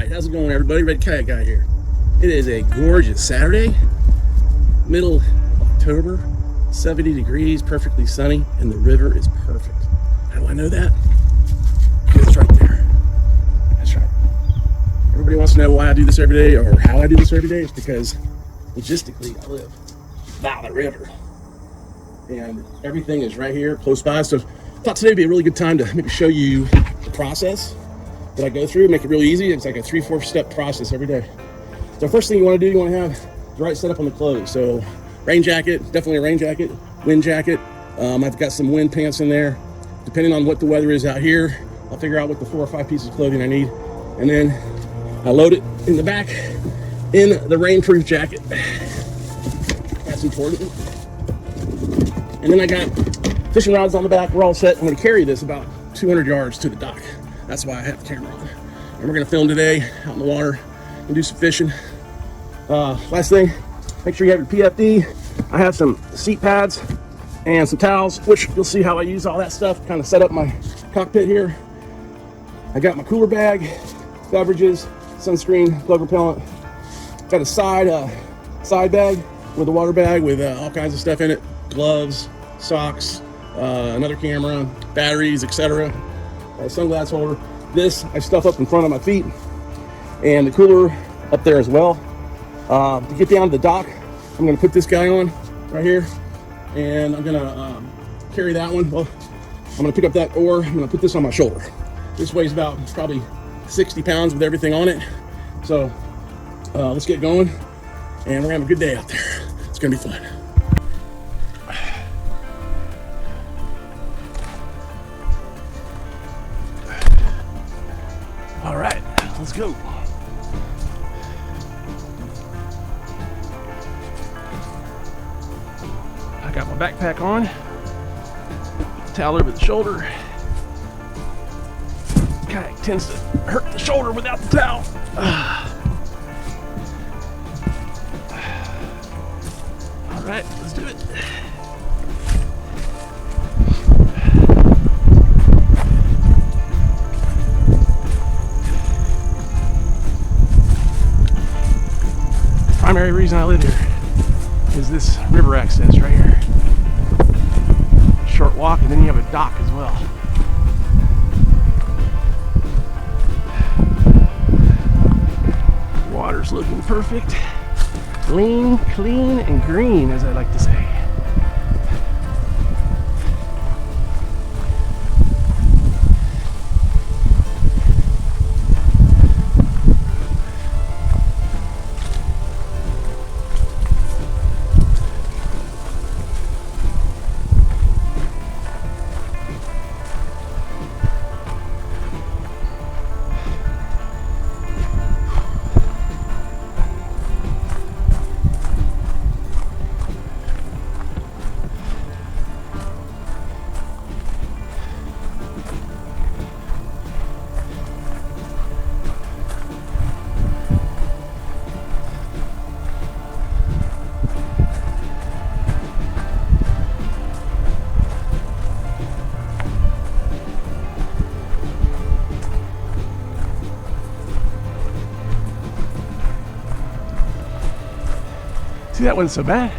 Alright, how's it going everybody? Red Kayak Guy here. It is a gorgeous Saturday, middle of October, 70 degrees, perfectly sunny, and the river is perfect. How do I know that? It's right there. That's right. Everybody wants to know why I do this every day or how I do this every day. It's because logistically I live by the river. And everything is right here, close by. So I thought today would be a really good time to maybe show you the process that I go through, make it really easy. It's like a 3-4 step process every day. So first thing you want to do, you want to have the right setup on the clothes. So rain jacket, definitely a rain jacket, wind jacket. I've got some wind pants in there. Depending on what the weather is out here, I'll figure out what the 4 or 5 pieces of clothing I need. And then I load it in the back in the rainproof jacket. That's important. And then I got fishing rods on the back. We're all set. I'm going to carry this about 200 yards to the dock. That's why I have the camera on. And we're going to film today out in the water and do some fishing. Last thing, make sure you have your PFD. I have some seat pads and some towels, which you'll see how I use all that stuff. Kind of set up my cockpit here. I got my cooler bag, beverages, sunscreen, bug repellent. Got a side bag with a water bag with all kinds of stuff in it. Gloves, socks, another camera, batteries, etc. Sunglass holder. This I stuff up in front of my feet, and the cooler up there as well. To get down to the dock, I'm going to put this guy on right here, and I'm going to carry that one. Well, I'm going to pick up that oar. I'm going to put this on my shoulder. This weighs about probably 60 pounds with everything on it. So let's get going, and we're going to have a good day out there. It's going to be fun. All right, let's go. I got my backpack on, towel over the shoulder. Kayak tends to hurt the shoulder without the towel. All right, let's do it. Primary reason I live here is this river access right here. Short walk, and then you have a dock as well. Water's looking perfect. Clean, clean, and green, as I like to say. See, that wasn't so bad.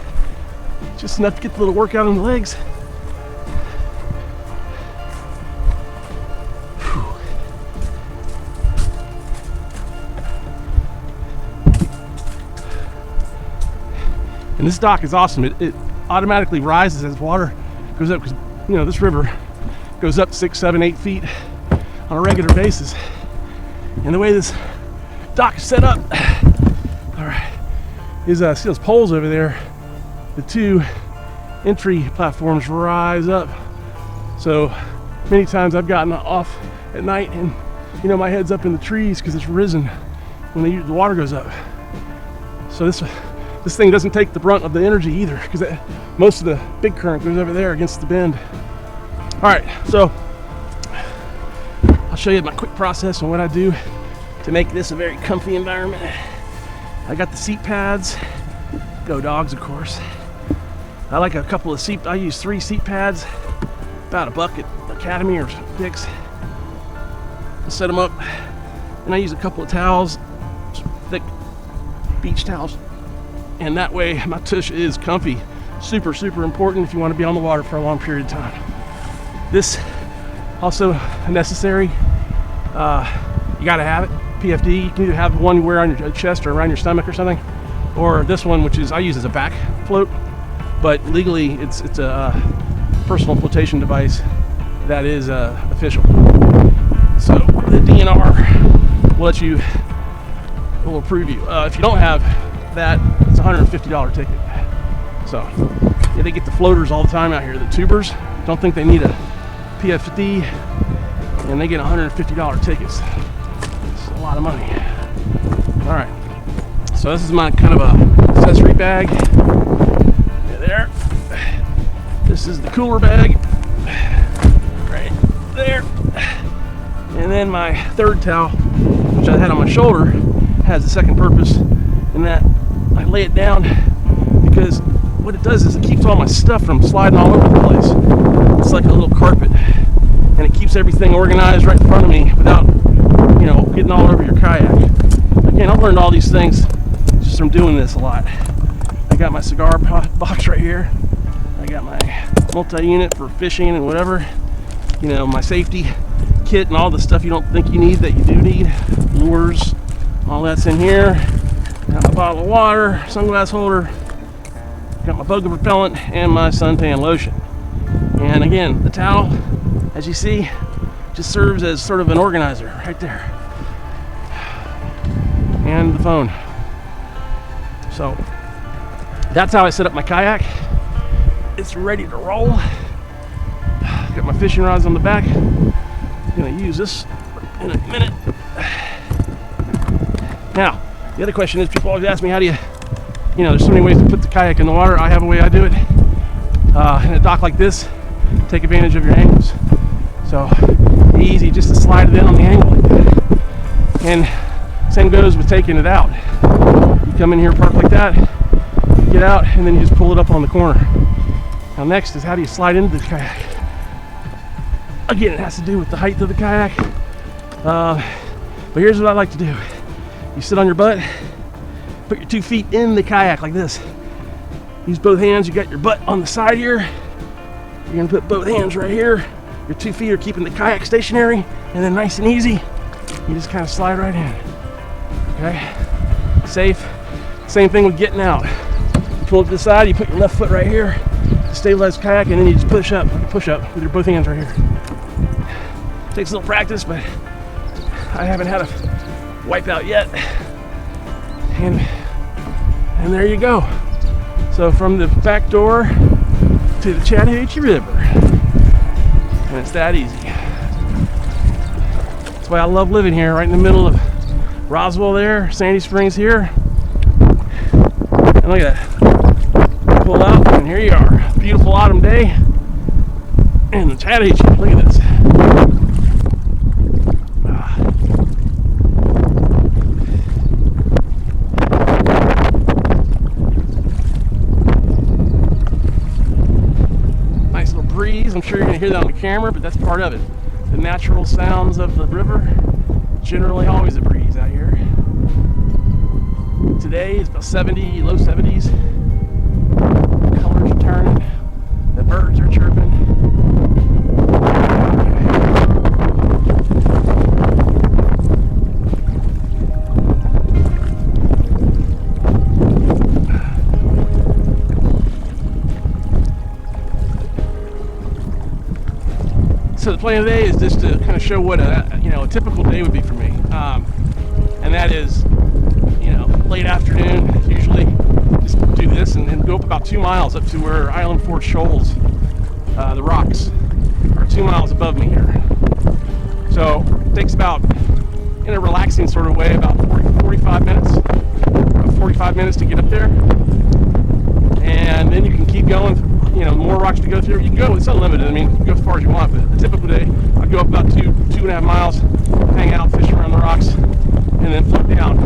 Just enough to get the little workout on the legs. Whew. And this dock is awesome. It automatically rises as water goes up, because you know this river goes up 6, 7, 8 feet on a regular basis. And the way this dock is set up, all right, is see those poles over there? The 2 entry platforms rise up. So many times I've gotten off at night and you know my head's up in the trees because it's risen when the water goes up. So this thing doesn't take the brunt of the energy either, because most of the big current goes over there against the bend. All right, so I'll show you my quick process on what I do to make this a very comfy environment. I got the seat pads, go dogs of course. I like a couple of I use 3 seat pads, about $1 at Academy or Dick's. I'll set them up And I use a couple of towels, thick beach towels, and that way my tush is comfy. Super, super important if you want to be on the water for a long period of time. This also necessary. You gotta have it. PFD. You can either have one you wear on your chest or around your stomach or something, or this one, which is I use as a back float, but legally it's a personal flotation device that is official. So the DNR will let you, will approve you. If you don't have that, it's a $150 ticket. So yeah, they get the floaters all the time out here. The tubers don't think they need a PFD, and they get $150 tickets. It's a lot of money. All right, so this is my kind of a accessory bag. Yeah, there. This is the cooler bag, right there. And then my third towel, which I had on my shoulder, has a second purpose in that I lay it down because what it does is it keeps all my stuff from sliding all over the place. It's like a little carpet, and it keeps everything organized right in front of me without, you know, getting all over your kayak. Again, I've learned all these things just from doing this a lot. I got my cigar box right here. I got my multi-unit for fishing and whatever. You know, my safety kit and all the stuff you don't think you need that you do need. Lures, all that's in here. Got my bottle of water, sunglass holder. Got my bug repellent and my suntan lotion. And again, the towel, as you see, just serves as sort of an organizer right there. And the phone. So that's how I set up my kayak. It's ready to roll. Got my fishing rods on the back. I'm gonna use this in a minute. Now, the other question is, people always ask me, how do you know, there's so many ways to put the kayak in the water. I have a way I do it. In a dock like this, take advantage of your angles. So easy just to slide it in on the angle like that. And same goes with taking it out. You come in here, park like that, get out, and then you just pull it up on the corner. Now next is, how do you slide into the kayak? Again, it has to do with the height of the kayak. But here's what I like to do. You sit on your butt, put your 2 feet in the kayak like this. Use both hands. You got your butt on the side here. You're gonna put both hands right here. Your 2 feet are keeping the kayak stationary, and then nice and easy, you just kind of slide right in. Okay, safe. Same thing with getting out. You pull it to the side, you put your left foot right here to stabilize the kayak, and then you just push up with your both hands right here. Takes a little practice, but I haven't had a wipeout yet. And there you go. So from the back door to the Chattahoochee River, and it's that easy. That's why I love living here, right in the middle of Roswell there, Sandy Springs here. And look at that. Pull out, and here you are. Beautiful autumn day in the Chattahoochee. Look at this. I'm sure you're going to hear that on the camera, but that's part of it. The natural sounds of the river. Generally always a breeze out here. Today is about 70, low 70s. The colors are turning. The birds are chirping. So the plan today is just to kind of show what a typical day would be for me, and that is, late afternoon. Usually, just do this and then go up about 2 miles up to where Island Shoals, the rocks, are 2 miles above me here. So it takes about, in a relaxing sort of way, about 45 minutes to get up there, and then you can keep going. More rocks to go through. You can go, it's unlimited. I mean, you can go as far as you want, but a typical day, I go up about 2.5 miles, hang out, fish around the rocks, and then float down.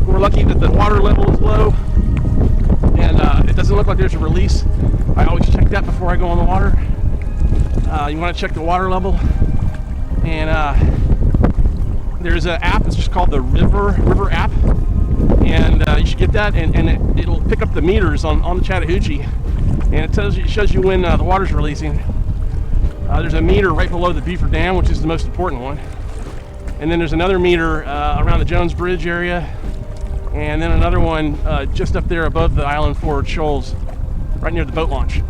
We're lucky that the water level is low, and it doesn't look like there's a release. I always check that before I go on the water. You want to check the water level, and there's an app. It's just called the River app, and you should get that. And it'll pick up the meters on the Chattahoochee, and it shows you when the water's releasing. There's a meter right below the Beaver Dam, which is the most important one, and then there's another meter around the Jones Bridge area, and then another one just up there above the Island Shoals, right near the boat launch.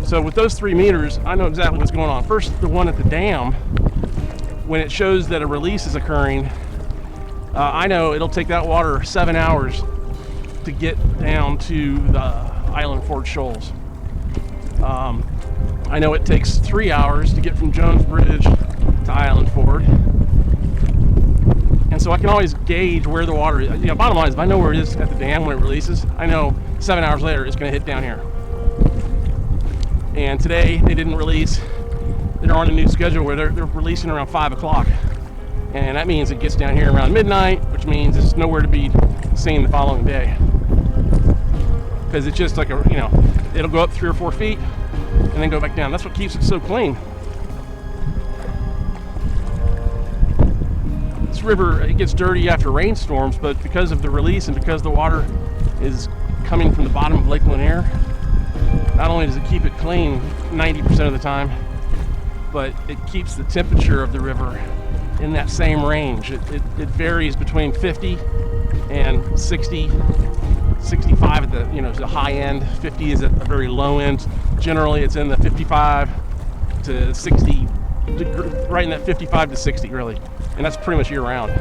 So with those 3 meters, I know exactly what's going on. First, the one at the dam, when it shows that a release is occurring, I know it'll take that water 7 hours to get down to the Island Shoals. I know it takes 3 hours to get from Jones Bridge to Island Ford. And so I can always gauge where the water is. Bottom line is, if I know where it is at the dam when it releases, I know 7 hours later it's going to hit down here. And today they didn't release. They're on a new schedule where they're releasing around 5 o'clock. And that means it gets down here around midnight, which means it's nowhere to be seen the following day. Because it's just like it'll go up 3 or 4 feet and then go back down. That's what keeps it so clean. This river, it gets dirty after rainstorms, but because of the release and because the water is coming from the bottom of Lake Lanier, not only does it keep it clean 90% of the time, but it keeps the temperature of the river in that same range. It varies between 50 and 60, 65 at the high end. 50 is at the very low end. Generally, it's in the 55 to 60, right in that 55 to 60, really. And that's pretty much year round.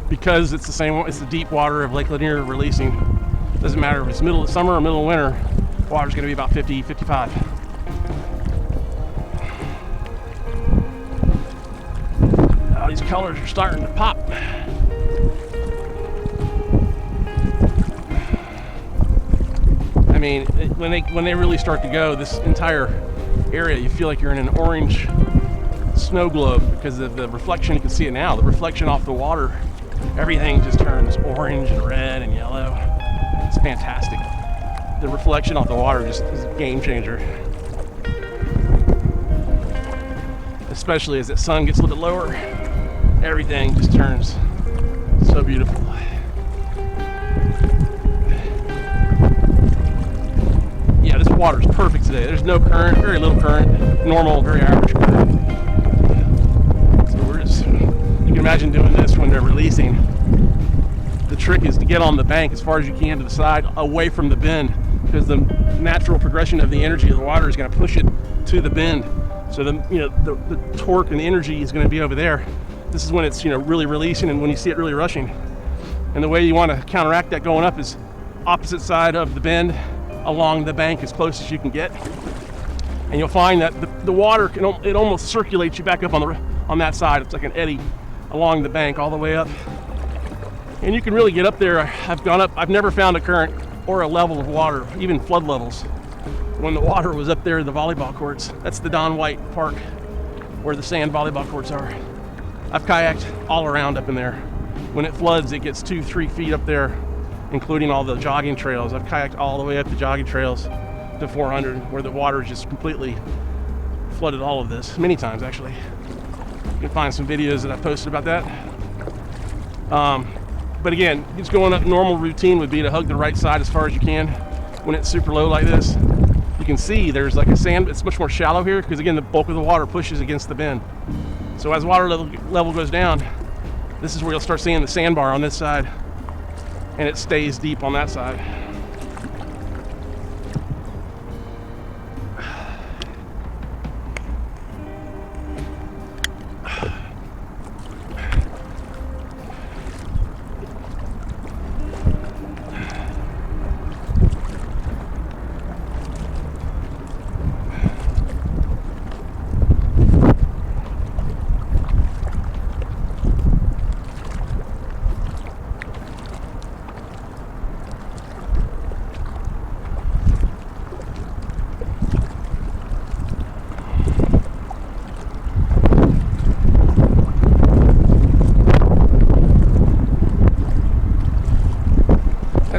Because it's the deep water of Lake Lanier releasing. Doesn't matter if it's middle of summer or middle of winter, water's gonna be about 50, 55. Oh, these colors are starting to pop. I mean, when they really start to go, this entire area, you feel like you're in an orange snow globe because of the reflection. You can see it now. The reflection off the water, everything just turns orange and red and yellow. It's fantastic. The reflection off the water just is a game changer. Especially as the sun gets a little bit lower, everything just turns so beautiful. Yeah, this water is perfect today. There's no current, very little current, normal, very average current. So you can imagine doing this when they're releasing. The trick is to get on the bank as far as you can to the side, away from the bend, because the natural progression of the energy of the water is going to push it to the bend. So the torque and the energy is going to be over there. This is when it's really releasing and when you see it really rushing. And the way you want to counteract that going up is opposite side of the bend, along the bank as close as you can get. And you'll find that the water it almost circulates you back up on that side. It's like an eddy along the bank all the way up. And you can really get up there. I've gone up. I've never found a current or a level of water, even flood levels, when the water was up there in the volleyball courts. That's the Don White Park where the sand volleyball courts are. I've kayaked all around up in there. When it floods, it gets 2-3 feet up there, including all the jogging trails. I've kayaked all the way up the jogging trails to 400, where the water is just completely flooded all of this, many times actually. You can find some videos that I posted about that. But again, just going up, normal routine would be to hug the right side as far as you can. When it's super low like this, you can see there's like a sand, it's much more shallow here because again, the bulk of the water pushes against the bend. So as water level goes down, this is where you'll start seeing the sandbar on this side, and it stays deep on that side.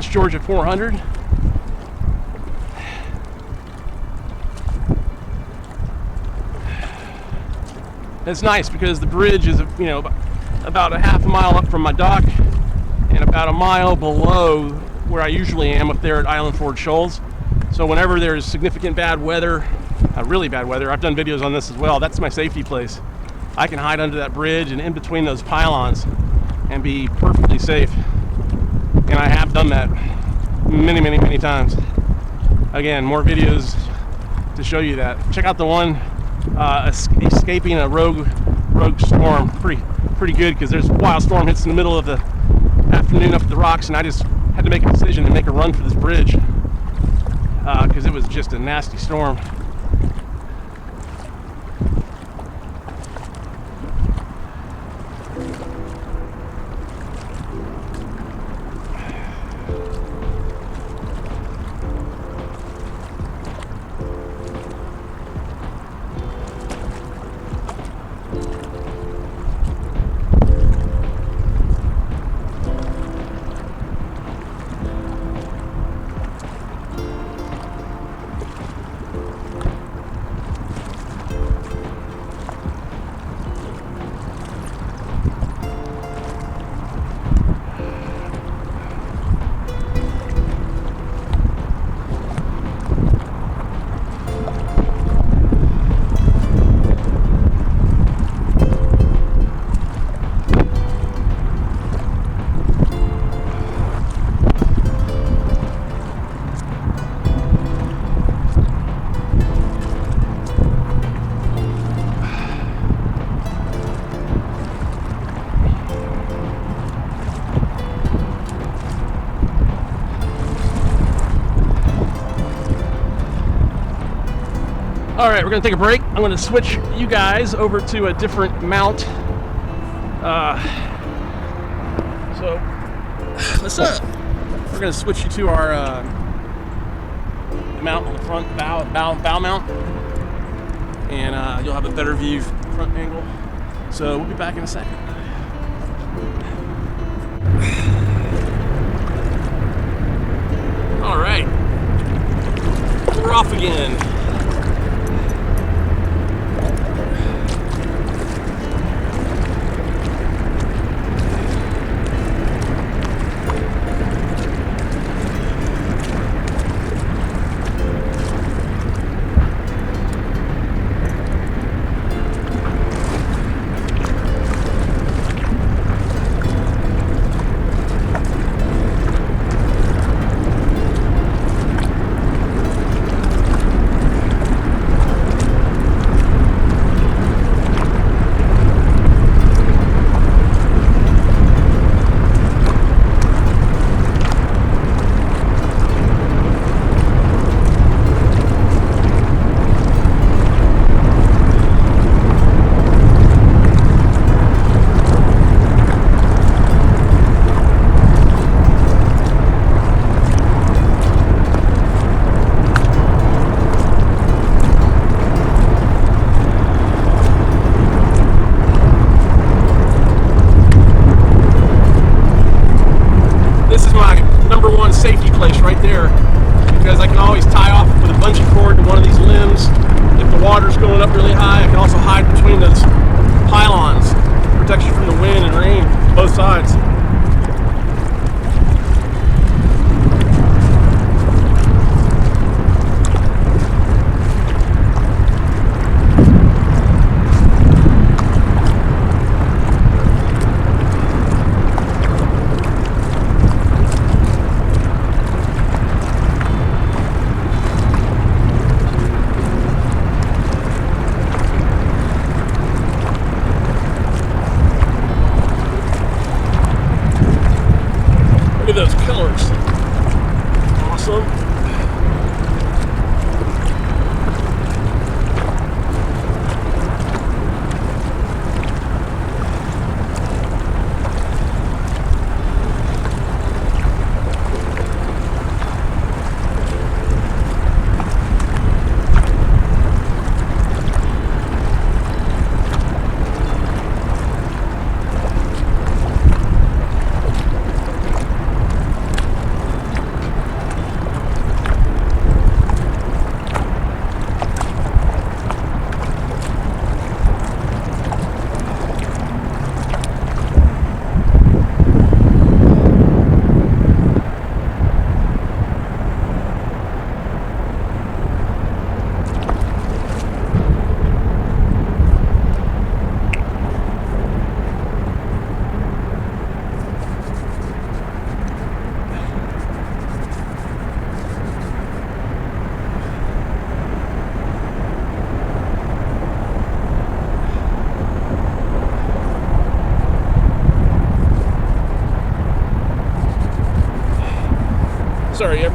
Georgia 400. It's nice because the bridge is, about a half a mile up from my dock and about a mile below where I usually am up there at Island Shoals. So whenever there's significant bad weather, really bad weather, I've done videos on this as well, that's my safety place. I can hide under that bridge and in between those pylons and be perfectly safe. And I have done that many times. Again, more videos to show you that. Check out the one escaping a rogue storm. Pretty good, because there's a wild storm hits in the middle of the afternoon up at the rocks, and I just had to make a decision to make a run for this bridge because it was just a nasty storm. Alright, we're going to take a break. I'm going to switch you guys over to a different mount. So, we're going to switch you to our mount on the front, bow mount. And you'll have a better view front angle. So, we'll be back in a second. Alright. We're off again.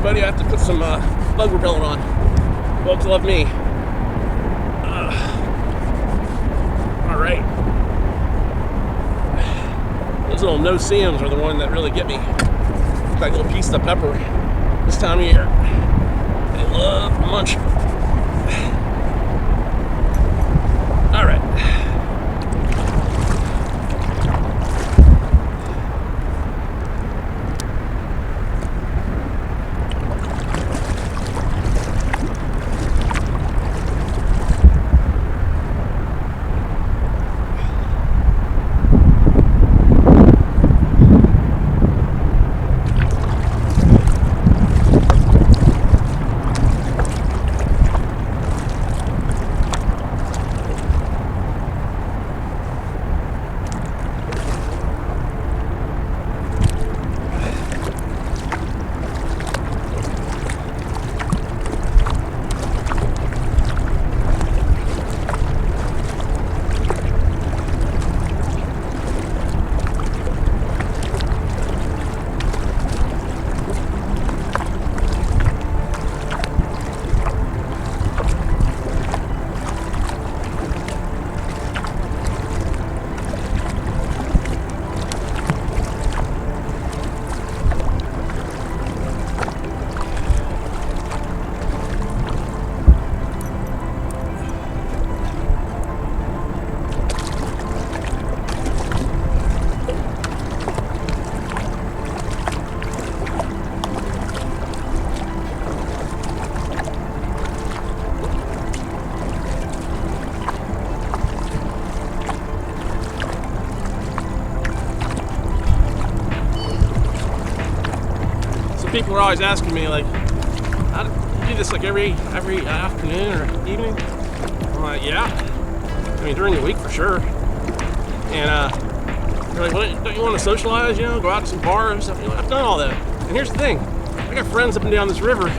everybody. I have to put some bug repellent on. Bugs love me. All right. Those little no-see-ums are the one that really get me. Like a little piece of pepper this time of year. They love to munch. All right. People are always asking me, like, how do you do this like every afternoon or evening? I'm like, yeah. I mean, during the week for sure. And they're like, well, don't you want to socialize? You know, go out to some bars and stuff. You know, I've done all that. And here's the thing: I got friends up and down this river.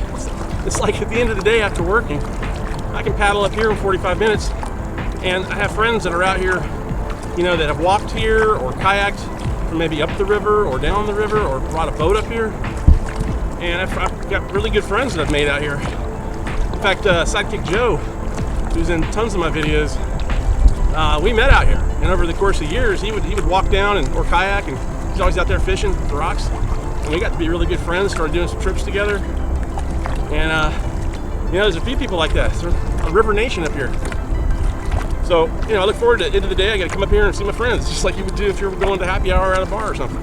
It's like at the end of the day after working, I can paddle up here in 45 minutes, and I have friends that are out here, you know, that have walked here or kayaked from maybe up the river or down the river or brought a boat up here. And I've got really good friends that I've made out here. In fact, Sidekick Joe, who's in tons of my videos, we met out here. And over the course of years, he would walk down or kayak, and he's always out there fishing the rocks. And we got to be really good friends, started doing some trips together. And, you know, there's a few people like that. There's a river nation up here. So, you know, I look forward to the end of the day, I got to come up here and see my friends, just like you would do if you were going to happy hour at a bar or something.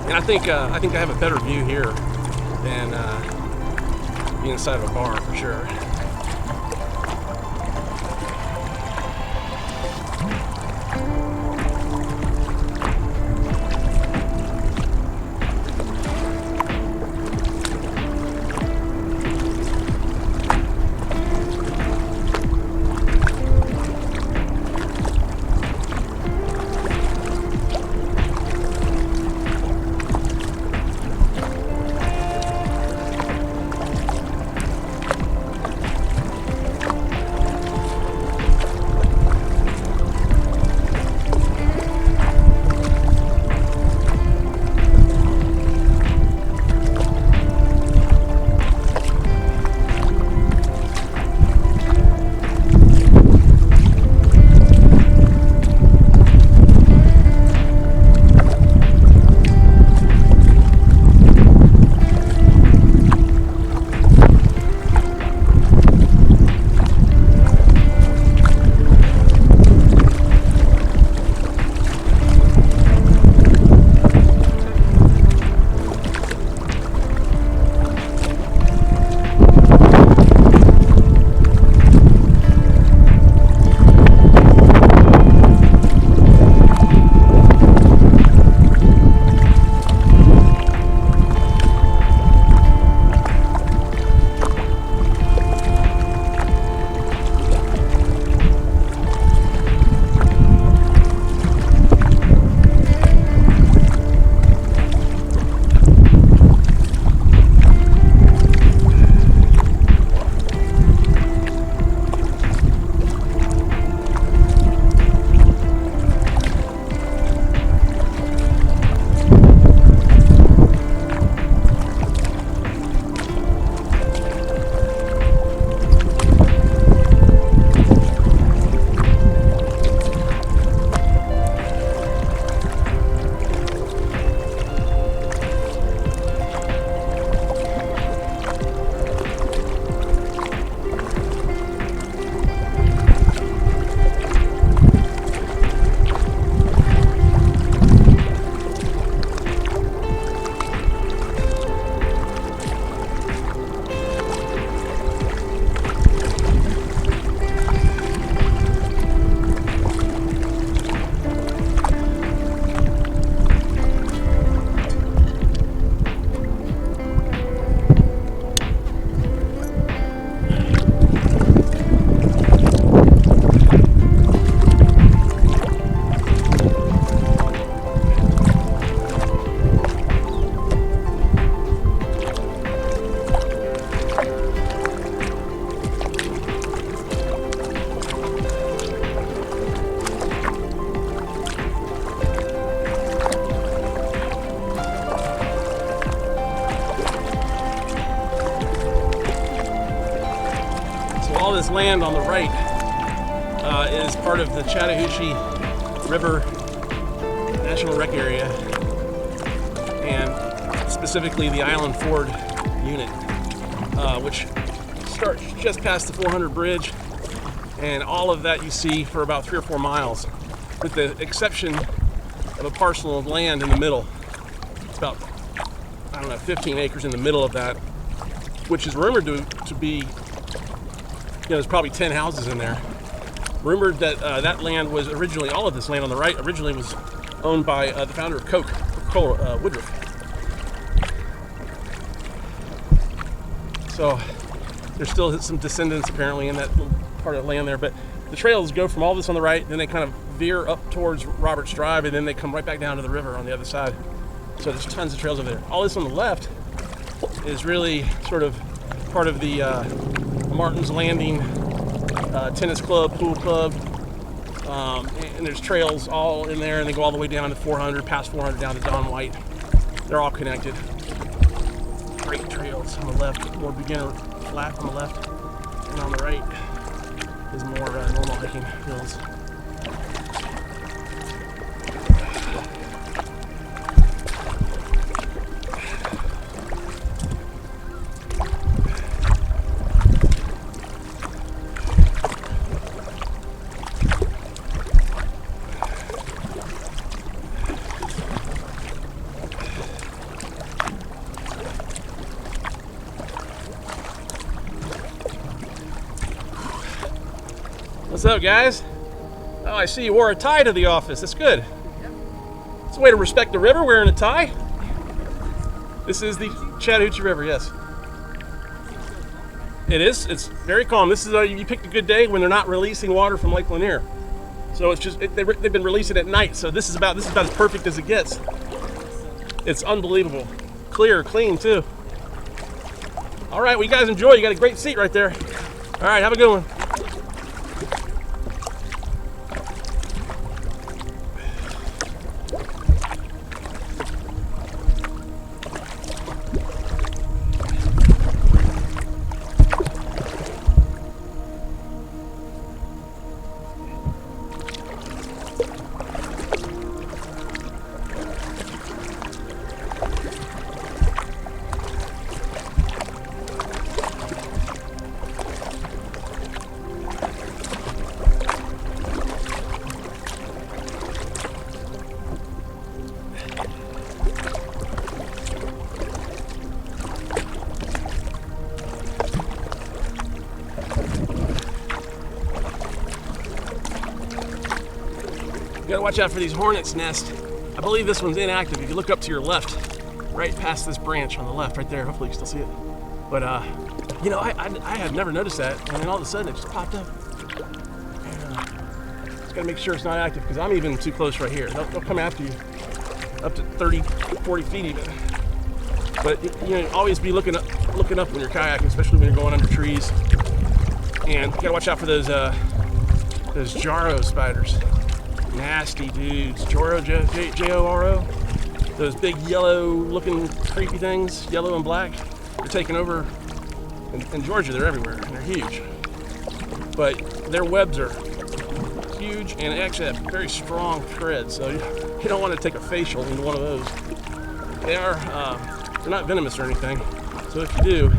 And I think I have a better view here than being inside of a bar for sure. land on the right is part of the Chattahoochee River National Rec Area, and specifically the Island Ford unit, which starts just past the 400 bridge, and all of that you see for about 3 or 4 miles, with the exception of a parcel of land in the middle. It's about, I don't know, 15 acres in the middle of that, which is rumored to be, you know, there's probably 10 houses in there. Rumored that that land was originally, all of this land on the right originally was owned by the founder of Coca-Cola, Woodruff. So there's still some descendants apparently in that little part of land there, but the trails go from all this on the right, then they kind of veer up towards Roberts Drive, and then they come right back down to the river on the other side. So there's tons of trails over there. All this on the left is really sort of part of the Martin's Landing tennis club, pool club, and there's trails all in there, and they go all the way down to 400, past 400 down to Don White. They're all connected. Great trails on the left, more beginner flat on the left, and on the right is more normal hiking hills. What's up, guys? Oh, I see you wore a tie to the office. That's good. It's a way to respect the river, wearing a tie. This is the Chattahoochee River, yes. It is. It's very calm. This is you picked a good day when they're not releasing water from Lake Lanier. So it's just they've been releasing at night. So this is about as perfect as it gets. It's unbelievable. Clear, clean too. All right, well, you guys enjoy. You got a great seat right there. All right, have a good one. You gotta watch out for these hornets' nests. I believe this one's inactive. If you look up to your left, right past this branch on the left, right there, hopefully you can still see it. But, you know, I had never noticed that, and then all of a sudden it just popped up. And, just gotta make sure it's not active, because I'm even too close right here. They'll come after you up to 30, 40 feet even. But, you know, always be looking up when you're kayaking, especially when you're going under trees. And you gotta watch out for those Joro spiders. Nasty dudes. Joro, J-O-R-O. Those big yellow looking creepy things, yellow and black. They're taking over. In Georgia, they're everywhere, and they're huge. But their webs are huge and actually have very strong threads, so you don't want to take a facial into one of those. They're not venomous or anything, so if you do,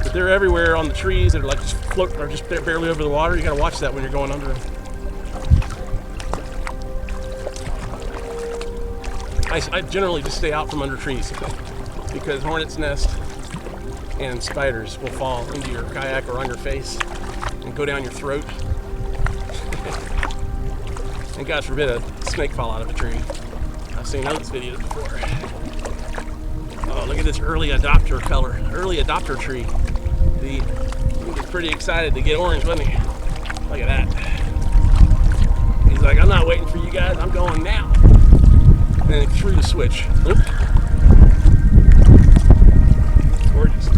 but they're everywhere on the trees that are like just float or just barely over the water. You gotta watch that when you're going under them. I generally just stay out from under trees because hornet's nest and spiders will fall into your kayak or on your face and go down your throat. And God forbid a snake fall out of a tree. I've seen those videos before. Oh, look at this early adopter color, early adopter tree. He was pretty excited to get orange, wasn't he? Look at that. He's like, I'm not waiting for you guys, I'm going now. And then threw the switch. Oop. Gorgeous.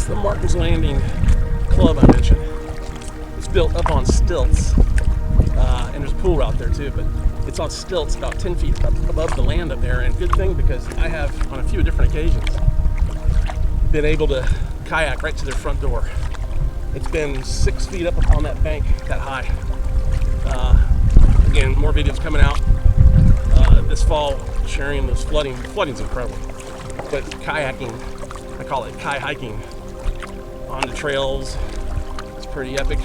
the Martin's Landing club I mentioned. It's built up on stilts, and there's a pool out there too, but it's on stilts about 10 feet up above the land up there. And good thing, because I have on a few different occasions been able to kayak right to their front door. It's been 6 feet up on that bank that high. Again, more videos coming out this fall sharing this flooding. Flooding's incredible, but kayaking, I call it kayaking on the trails, it's pretty epic.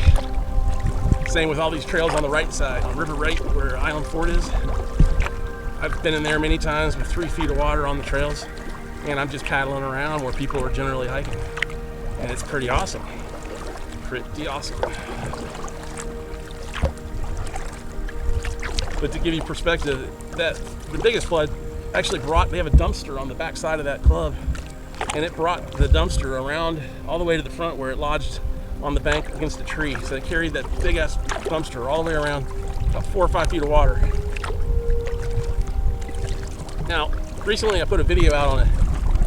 Same with all these trails on the right side, on River Right, where Island Fort is. I've been in there many times with 3 feet of water on the trails, and I'm just paddling around where people are generally hiking, and it's pretty awesome. Pretty awesome. But to give you perspective, that the biggest flood actually they have a dumpster on the back side of that club, and it brought the dumpster around all the way to the front where it lodged on the bank against a tree. So they carried that big ass dumpster all the way around, about 4 or 5 feet of water. Now, recently I put a video out on a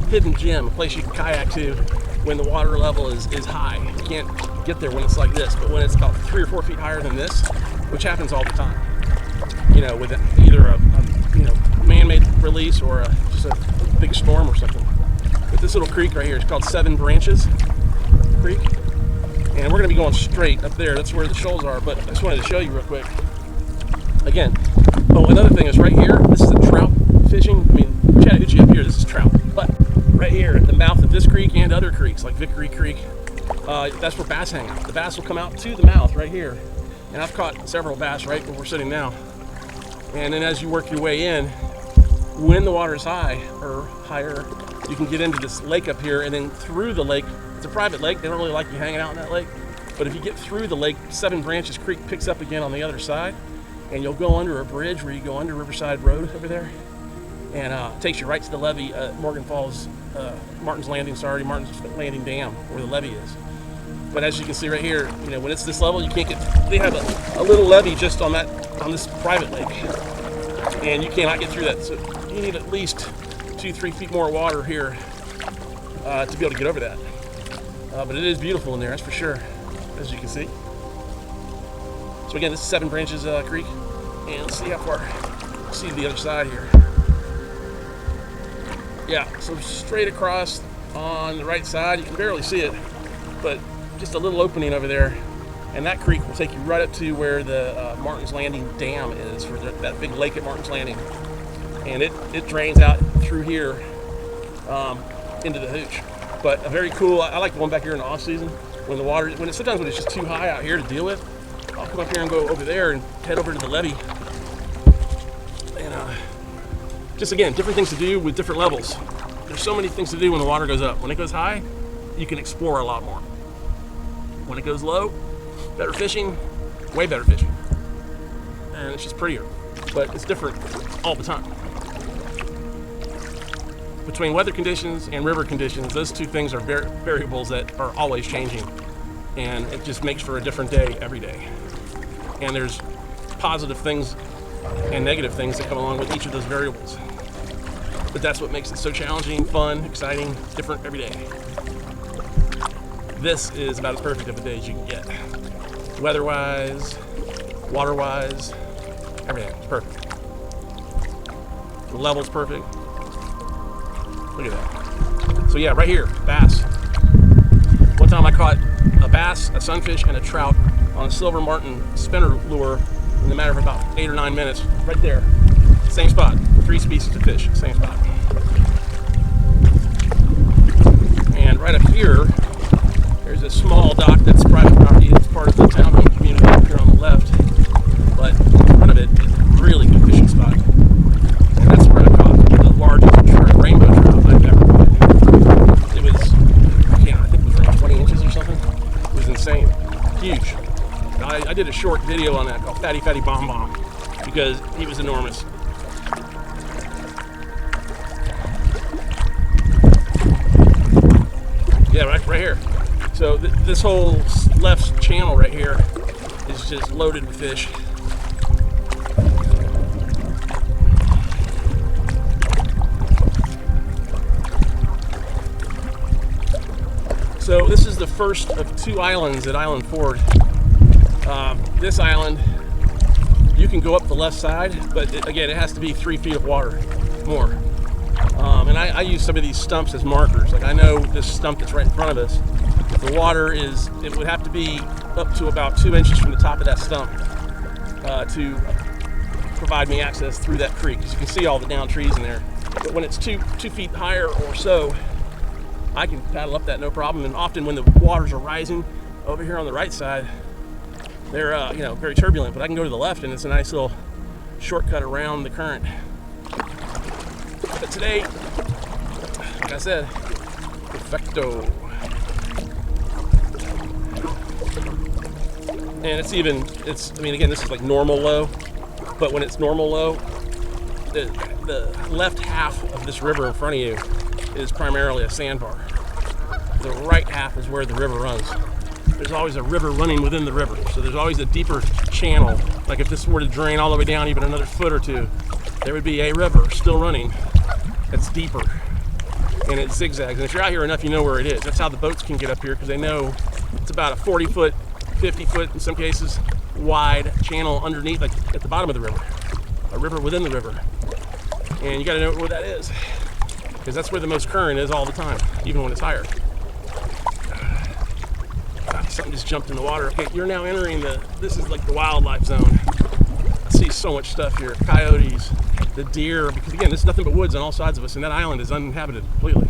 hidden gem, a place you can kayak to when the water level is high. You can't get there when it's like this, but when it's about 3 or 4 feet higher than this, which happens all the time, you know, with either a man-made release or just a big storm or something. But this little creek right here is called 7 Branches Creek, and we're going to be going straight up there. That's where the shoals are, but I just wanted to show you real quick. Again, oh, another thing is right here, this is a trout fishing. I mean, Chattahoochee up here, this is trout. But right here at the mouth of this creek and other creeks like Victory Creek, that's where bass hang out. The bass will come out to the mouth right here, and I've caught several bass right where we're sitting now. And then as you work your way in, when the water is high or higher, you can get into this lake up here, and then through the lake. It's a private lake. They don't really like you hanging out in that lake. But if you get through the lake, 7 Branches Creek picks up again on the other side, and you'll go under a bridge where you go under Riverside Road over there, and it takes you right to the levee at Morgan Falls, Martin's Landing Dam, where the levee is. But as you can see right here, you know, when it's this level, you can't get. They have a little levee just on this private lake, and you cannot get through that. So you need at least 2-3 feet more water here to be able to get over that. But it is beautiful in there, that's for sure, as you can see. So again, this is 7 Branches Creek, and let's see how far. See the other side here. Yeah, so straight across on the right side, you can barely see it, but just a little opening over there, and that creek will take you right up to where the Martin's Landing Dam is, for that big lake at Martin's Landing, and it drains out through here into the hooch. But a very cool. I like going back here in the off season when the water, sometimes when it's just too high out here to deal with. I'll come up here and go over there and head over to the levee, and just again, different things to do with different levels. There's so many things to do when the water goes up. When it goes high, you can explore a lot more. When it goes low, better fishing, way better fishing, and it's just prettier. But it's different all the time. Between weather conditions and river conditions, those two things are variables that are always changing, and it just makes for a different day every day. And there's positive things and negative things that come along with each of those variables. But that's what makes it so challenging, fun, exciting, different every day. This is about as perfect of a day as you can get. Weather-wise, water-wise, everything is perfect. The level's perfect. Look at that. So yeah, right here, bass. One time I caught a bass, a sunfish, and a trout on a silver martin spinner lure in the matter of about 8 or 9 minutes, right there. Same spot, 3 species of fish, same spot. And right up here, there's a small dock that's private property. It's part of the townhome community up here on the left. But in front of it is a really good fishing spot. And that's where I caught the largest rainbow trout I've ever caught. It was, I think it was around 20 inches or something. It was insane. Huge. I did a short video on that called Fatty Fatty Bomb Bomb because he was enormous. Yeah, right here. So this whole left channel right here is just loaded with fish. So this is the first of 2 islands at Island Ford. This island, you can go up the left side, but again, it has to be 3 feet of water more. And I use some of these stumps as markers. Like I know this stump that's right in front of us, the water is, it would have to be up to about 2 inches from the top of that stump to provide me access through that creek. As you can see all the down trees in there. But when it's 2 feet higher or so, I can paddle up that no problem. And often when the waters are rising over here on the right side, they're very turbulent, but I can go to the left and it's a nice little shortcut around the current. But today, like I said, perfecto. And again, this is like normal low, but when it's normal low, the left half of this river in front of you is primarily a sandbar. The right half is where the river runs. There's always a river running within the river, so there's always a deeper channel. Like if this were to drain all the way down even another foot or 2, there would be a river still running that's deeper, and it zigzags. And if you're out here enough, you know where it is. That's how the boats can get up here, because they know it's about a 40-foot, 50-foot in some cases wide channel underneath, like at the bottom of the river, a river within the river. And you got to know where that is, because that's where the most current is all the time, even when it's higher. Something just jumped in the water. Okay, you're now entering this is like the wildlife zone. I see so much stuff here. Coyotes, the deer, because again, there's nothing but woods on all sides of us, and that island is uninhabited completely.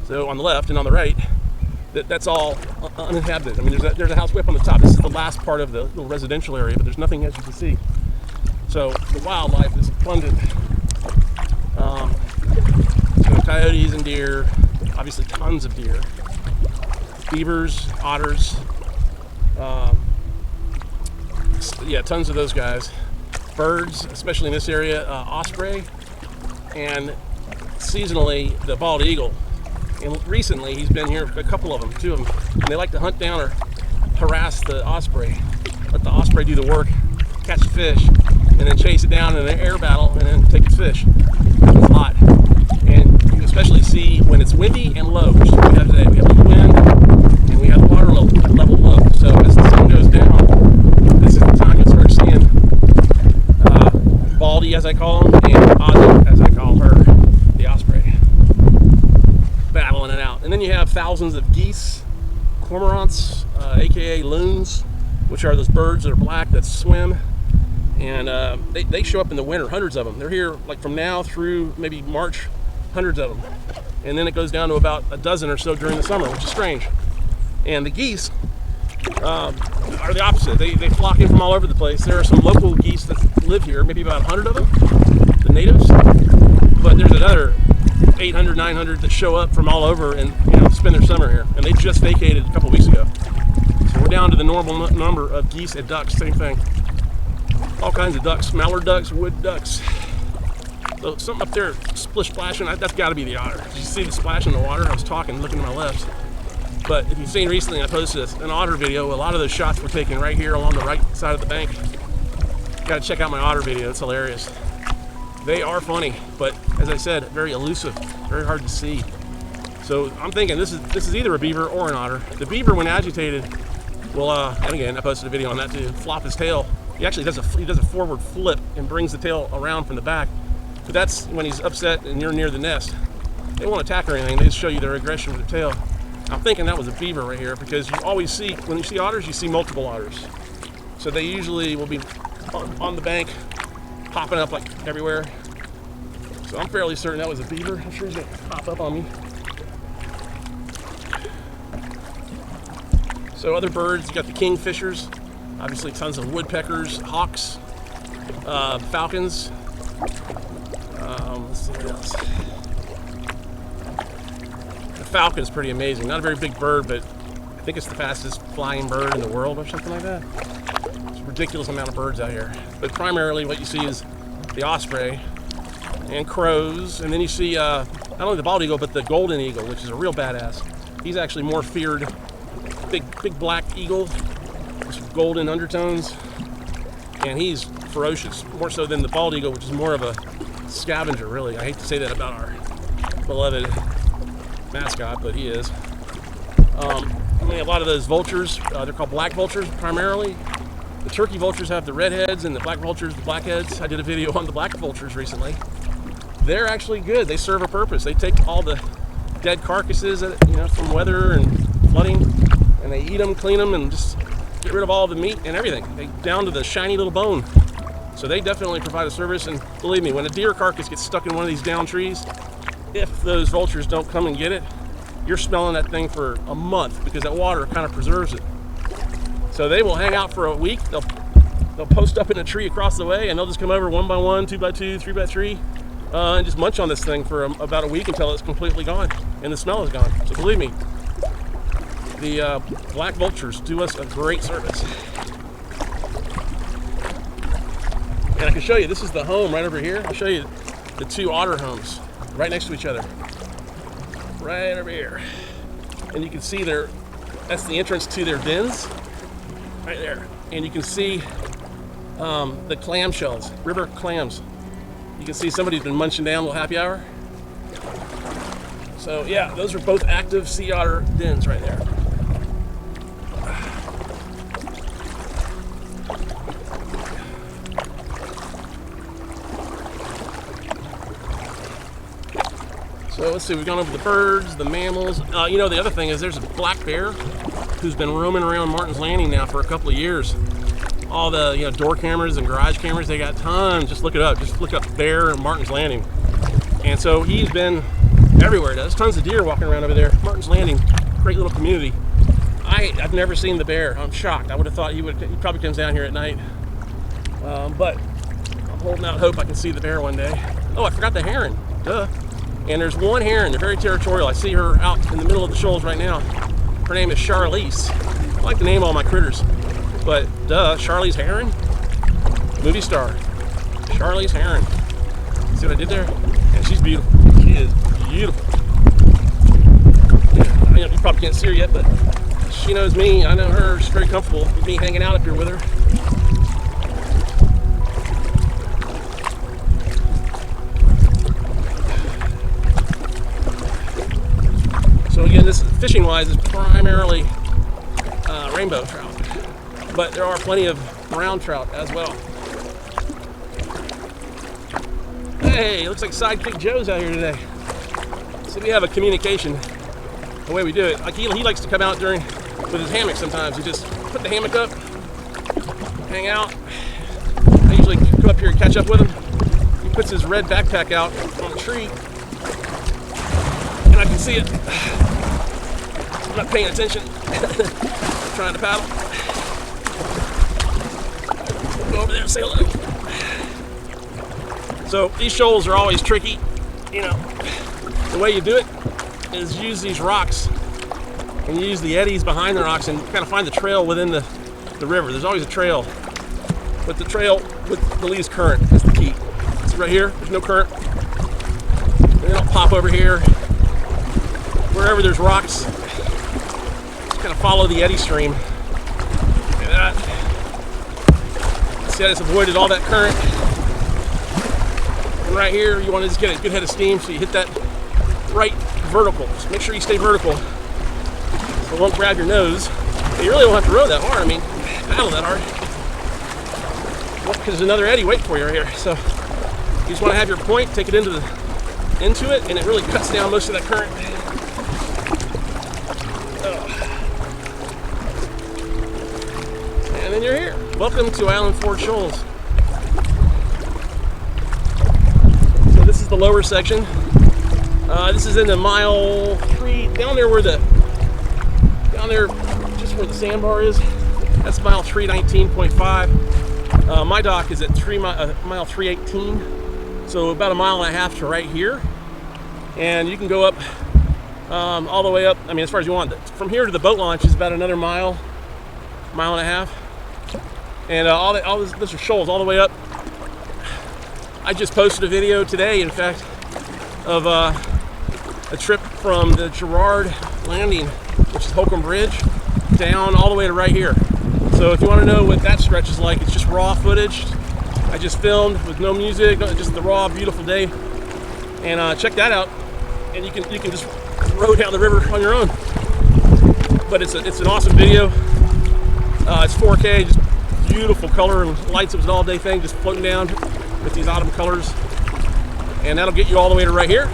So on the left and on the right, that's all uninhabited. I mean, there's a house way up on the top. This is the last part of the little residential area, but there's nothing, as you can see. So the wildlife is abundant. Coyotes and deer, obviously tons of deer. Beavers, otters, tons of those guys. Birds, especially in this area, osprey, and seasonally the bald eagle. And recently he's been here, a couple of them, 2 of them, and they like to hunt down or harass the osprey. Let the osprey do the work, catch the fish, and then chase it down in an air battle, and then take its fish. It's hot. And you especially see when it's windy and low, which is what we have today. We have the wind, and we have the water level low. So as the sun goes down, this is the time you'll start seeing Baldy, as I call him, and Ozzy, as I call her, the osprey, battling it out. And then you have thousands of geese, cormorants, aka loons, which are those birds that are black that swim. And they show up in the winter, hundreds of them. They're here like from now through maybe March, hundreds of them. And then it goes down to about a dozen or so during the summer, which is strange. And the geese are the opposite. They flock in from all over the place. There are some local geese that live here, maybe about 100 of them, the natives. But there's another 800, 900 that show up from all over and spend their summer here. And they just vacated a couple weeks ago. So we're down to the normal number of geese and ducks, same thing. All kinds of ducks, mallard ducks, wood ducks. So something up there splish splashing, that's got to be the otter. Did you see the splash in the water? I was talking, looking to my left. But if you've seen recently, I posted an otter video. A lot of those shots were taken right here along the right side of the bank. Got to check out my otter video, it's hilarious. They are funny, but as I said, very elusive, very hard to see. So I'm thinking this is either a beaver or an otter. The beaver, when agitated, will, and again, I posted a video on that too, flop his tail. He actually does a forward flip and brings the tail around from the back. But that's when he's upset and you're near the nest. They won't attack or anything, they just show you their aggression with their tail. I'm thinking that was a beaver right here, because you always see, when you see otters, you see multiple otters. So they usually will be on the bank, popping up like everywhere. So I'm fairly certain that was a beaver. I'm sure he's gonna pop up on me. So other birds, you got the kingfishers, obviously tons of woodpeckers, hawks, falcons. Let's see what else. The falcon's pretty amazing. Not a very big bird, but I think it's the fastest flying bird in the world or something like that. It's a ridiculous amount of birds out here. But primarily what you see is the osprey and crows, and then you see not only the bald eagle, but the golden eagle, which is a real badass. He's actually more feared. Big black eagle with golden undertones, and he's ferocious, more so than the bald eagle, which is more of a scavenger, really. I hate to say that about our beloved mascot, but he is. I mean, a lot of those vultures, they're called black vultures primarily. The turkey vultures have the red heads, and the black vultures, the black heads. I did a video on the black vultures recently. They're actually good. They serve a purpose. They take all the dead carcasses, from weather and flooding, and they eat them, clean them, and just get rid of all the meat and everything. They down to the shiny little bone. So they definitely provide a service. And believe me, when a deer carcass gets stuck in one of these down trees, if those vultures don't come and get it, you're smelling that thing for a month, because that water kind of preserves it. So they will hang out for a week. They'll post up in a tree across the way, and they'll just come over 1 by 1, 2 by 2, 3 by 3, and just munch on this thing for about a week until it's completely gone and the smell is gone. So believe me, the black vultures do us a great service. And I can show you, this is the home right over here. I'll show you the 2 otter homes right next to each other. Right over here. And you can see that's the entrance to their dens. Right there. And you can see the clam shells, river clams. You can see somebody's been munching down a little happy hour. So yeah, those are both active sea otter dens right there. So let's see, we've gone over the birds, the mammals. The other thing is there's a black bear who's been roaming around Martin's Landing now for a couple of years. All the door cameras and garage cameras, they got tons. Just look it up. Just look up bear and Martin's Landing. And so he's been everywhere. There's tons of deer walking around over there. Martin's Landing, great little community. I've never seen the bear. I'm shocked. I would have thought he probably comes down here at night. But I'm holding out hope I can see the bear one day. Oh, I forgot the heron. Duh. And there's one heron. They're very territorial. I see her out in the middle of the shoals right now. Her name is Charlize. I like to name all my critters. But duh, Charlize Heron, movie star. Charlize Heron. See what I did there? And she's beautiful. She is beautiful. You probably can't see her yet, but she knows me. I know her. She's very comfortable with me hanging out up here with her. So again, this fishing-wise is primarily rainbow trout, but there are plenty of brown trout as well. Hey, looks like Sidekick Joe's out here today. So we have a communication, the way we do it. Like he likes to come out with his hammock sometimes. He just put the hammock up, hang out. I usually come up here and catch up with him. He puts his red backpack out on the tree, and I can see it. I'm not paying attention. Trying to paddle. Go over there and say hello. So these shoals are always tricky. The way you do it is use these rocks and use the eddies behind the rocks and kind of find the trail within the river. There's always a trail, but the trail with the least current is the key. See right here, there's no current. They don't pop over here. Wherever there's rocks, just kind of follow the eddy stream. Look at that. See, I just avoided all that current. And right here, you want to just get a good head of steam, so you hit that right vertical. Just make sure you stay vertical, so it won't grab your nose. And you really don't have to row that hard. I mean, paddle that hard. Because there's another eddy waiting for you right here. So you just want to have your point, take it into it, and it really cuts down most of that current. And then you're here. Welcome to Island Shoals. So this is the lower section. This is in the mile 3, down there just where the sandbar is. That's mile 319.5. My dock is at mile 318, so about a mile and a half to right here. And you can go up all the way up. I mean, as far as you want. From here to the boat launch is about another mile and a half. And those are shoals all the way up. I just posted a video today, in fact, of a trip from the Girard Landing, which is Holcomb Bridge, down all the way to right here. So if you want to know what that stretch is like, it's just raw footage. I just filmed with no music, just the raw, beautiful day. And check that out. And you can just row down the river on your own. but it's an awesome video. It's 4K, just beautiful color and lights. It was an all-day thing, just floating down with these autumn colors, and that'll get you all the way to right here.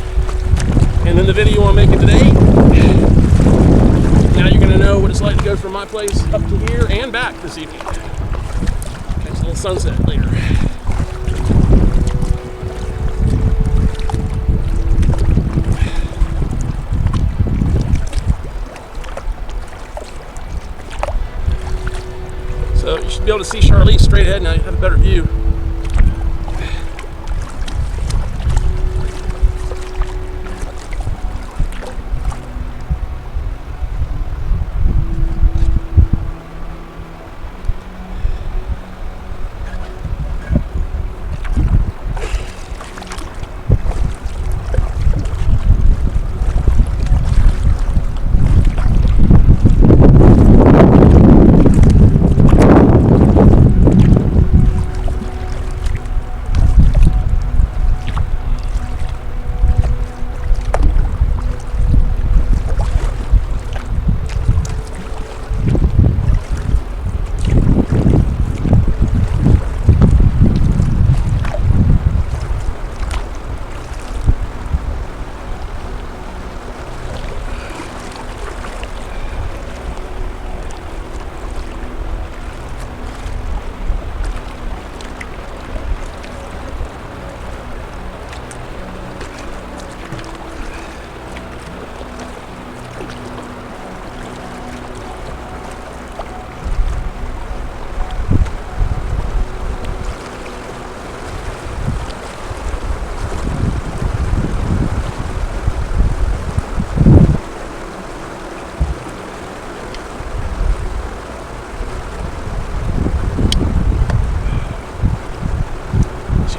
And then the video I'm making today, now you're gonna know what it's like to go from my place up to here and back this evening. Catch a little sunset later. So you should be able to see Charlize straight ahead now. You have a better view.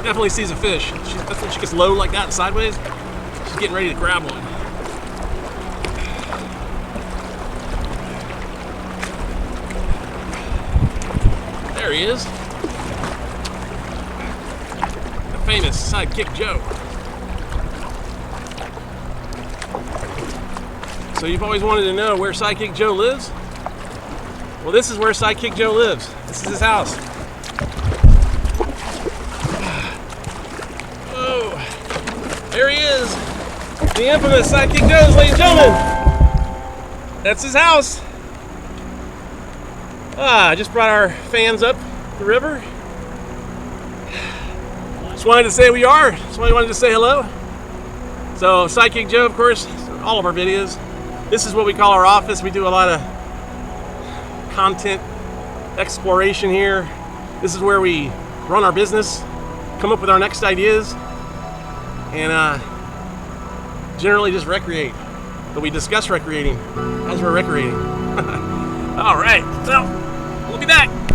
Definitely sees a fish. That's when she gets low like that and sideways. She's getting ready to grab one. There he is. The famous Sidekick Joe. So you've always wanted to know where Sidekick Joe lives? Well, this is where Sidekick Joe lives. This is his house. There he is, the infamous Sidekick Joe, ladies and gentlemen. That's his house. I just brought our fans up the river. Just wanted to say we are. Just wanted to say hello. So Sidekick Joe, of course, all of our videos. This is what we call our office. We do a lot of content exploration here. This is where we run our business, come up with our next ideas, and generally just recreate. But we discuss recreating as we're recreating. All right, so look at that.